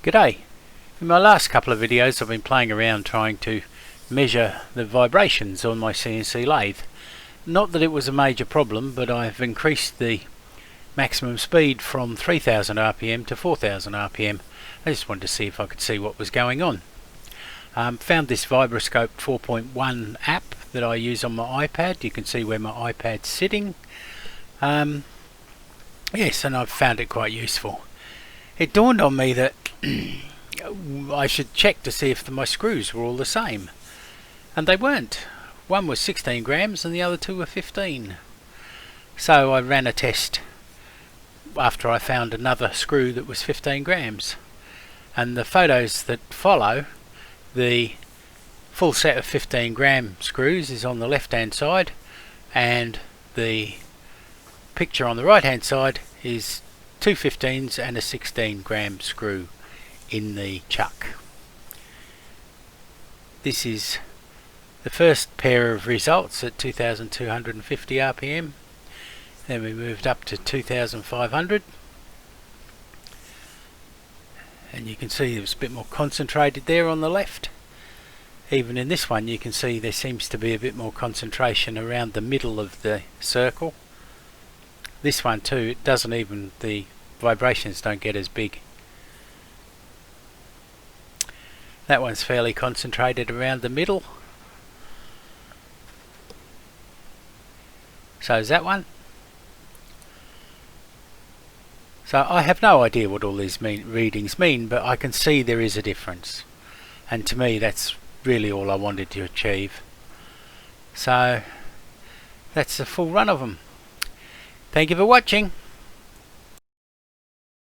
G'day. In my last couple of videos I've been playing around trying to measure the vibrations on my CNC lathe. Not that it was a major problem, but I've increased the maximum speed from 3000 RPM to 4000 RPM. I just wanted to see if I could see what was going on. Found this Vibroscope 4.1 app that I use on my iPad. You can see where my iPad's sitting. Yes, and I've found it quite useful. It dawned on me that I should check to see if my screws were all the same, and they weren't. One was 16 grams and the other two were 15. So I ran a test after I found another screw that was 15 grams, and the photos that follow, the full set of 15 gram screws is on the left hand side, and the picture on the right hand side is two 15s and a 16 gram screw in the chuck. This is the first pair of results at 2250 RPM. Then we moved up to 2500, and you can see it was a bit more concentrated there on the left. Even in this one you can see there seems to be a bit more concentration around the middle of the circle. This one too, it doesn't even, the vibrations don't get as big. That one's fairly concentrated around the middle. So is that one. So I have no idea what all these readings mean, but I can see there is a difference. And to me that's really all I wanted to achieve. So that's the full run of them. Thank you for watching.